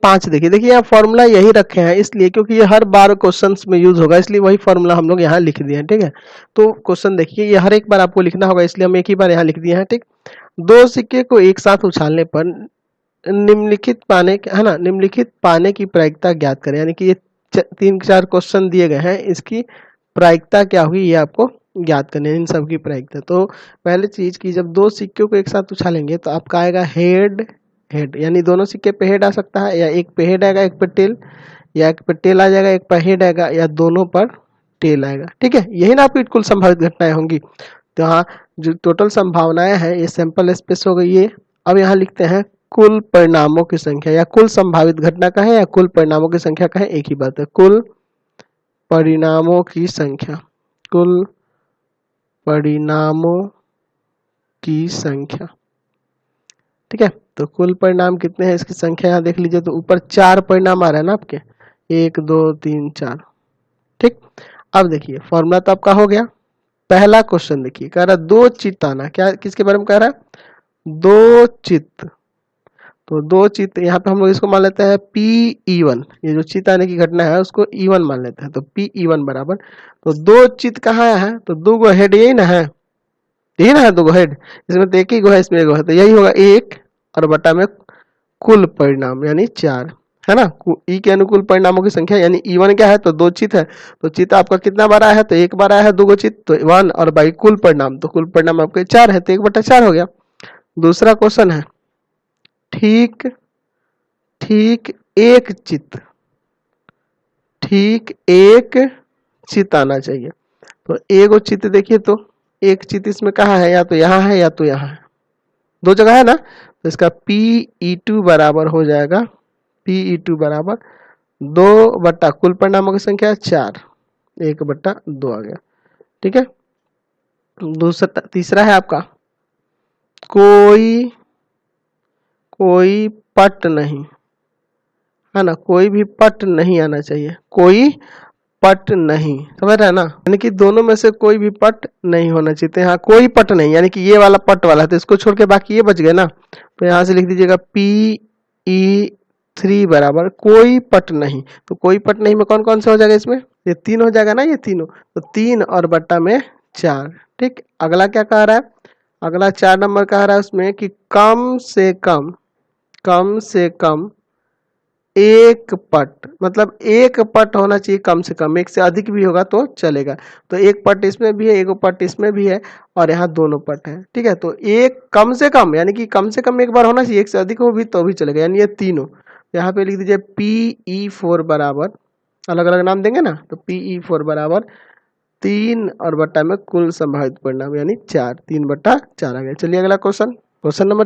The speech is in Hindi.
5 देखिए, देखिए यहाँ फॉर्मूला यही रखे हैं इसलिए क्योंकि ये हर बार क्वेश्चंस में यूज होगा, इसलिए वही फॉर्मूला हम लोग यहाँ लिख दिए हैं। ठीक है, तो क्वेश्चन देखिए, ये हर एक बार आपको लिखना होगा इसलिए हम एक ही बार यहाँ लिख दिए हैं। ठीक, दो सिक्के को एक साथ उछालने पर निम्नलिखित पाने है ना, निम्नलिखित पाने की प्रायिकता ज्ञात करें। यानी कि ये 3-4 क्वेश्चन दिए गए हैं, इसकी प्रायिकता क्या होगी ये आपको ज्ञात करनी है, इन सब की प्रायिकता। तो पहले चीज की, जब दो सिक्कों को एक साथ उछालेंगे तो आपका आएगा हेड हेड, यानी दोनों सिक्के पे हेड आ सकता है, या एक पे हेड आएगा एक पे टेल, या एक पे टेल आ जाएगा एक पे हेड आएगा, या दोनों पर टेल आएगा। ठीक है, यही ना आपकी कुल संभावित घटनाएं होंगी। तो यहाँ जो टोटल संभावनाएं हैं ये सैंपल स्पेस हो गई ये। अब यहाँ लिखते हैं कुल परिणामों की संख्या, या कुल संभावित घटना का है या कुल परिणामों की संख्या का है, एक ही बात है। कुल परिणामों की संख्या, कुल परिणामों की संख्या। ठीक है, तो कुल परिणाम कितने हैं इसकी संख्या यहाँ देख लीजिए, तो ऊपर 4 परिणाम आ रहा है ना आपके, 1 2 3 4। ठीक, अब देखिए फॉर्मूला तो आपका हो गया। पहला क्वेश्चन देखिए, कह रहा है दो चित्त आना, क्या किसके बारे में कह रहा है, दो चित्त। तो दो चित्त, यहाँ पे हम लोग इसको मान लेते हैं P(E1), ये जो चित्त आने की घटना है उसको E1 मान लेते हैं। तो P(E1) बराबर, तो दो चित्त कहाँ है, तो दो गो हेड यही ना है, यही ना है दो गो हेड, इसमें तो एक ही गो है, इसमें एक गो है, तो यही होगा 1 और बटा में कुल परिणाम यानी 4, है ना। ई के अनुकूल परिणामों की संख्या, यानी E1 क्या है, तो दो चित्त है, तो चित्त आपका कितना बार आया है, तो एक बार आया है, दो गो चित्त तो 1 और बाई कुल परिणाम, तो कुल परिणाम आपके 4 है, तो 1/4 हो गया। दूसरा क्वेश्चन है, ठीक ठीक एक चित्त, ठीक एक चित्त आना चाहिए। तो एगो चित्त देखिए, तो एक चित्त इसमें कहाँ है, या तो यहाँ है या तो यहाँ है, दो जगह है ना। तो इसका Pe2 बराबर हो जाएगा, Pe2 बराबर 2 बट्टा कुल परिणामों की संख्या 4, 1/2 आ गया। ठीक है, दूसरा तीसरा है आपका, कोई कोई पट नहीं, है ना, कोई भी पट नहीं आना चाहिए, कोई पट नहीं, समझ रहे हैं ना, यानी कि दोनों में से कोई भी पट नहीं होना चाहिए। तो यहाँ कोई पट नहीं, यानी कि ये वाला पट वाला है, तो इसको छोड़ के बाकी ये बच गए ना। तो यहाँ से लिख दीजिएगा Pe3 बराबर कोई पट नहीं। तो कोई पट नहीं में कौन कौन से हो जाएगा, इसमें ये 3 हो जाएगा ना, ये तीनों, तो 3 और बट्टा में 4। ठीक, अगला क्या कह रहा है, अगला 4 नंबर कह रहा है उसमें कि कम से कम एक पट, मतलब एक पट होना चाहिए कम से कम, एक से अधिक भी होगा तो चलेगा। तो एक पट इसमें भी है, एक पट इसमें भी है, और यहाँ दोनों पट है। ठीक है, तो एक कम से कम, यानी कि कम से कम एक बार होना चाहिए, एक से अधिक हो भी तो भी चलेगा, यानी ये तीनों। यहाँ पे लिख दीजिए Pe4 बराबर, अलग अलग नाम देंगे ना, तो Pe4 बराबर 3 और बट्टा में कुल संभावित परिणाम यानी 4, 3/4 आ गया। चलिए अगला क्वेश्चन, क्वेश्चन नंबर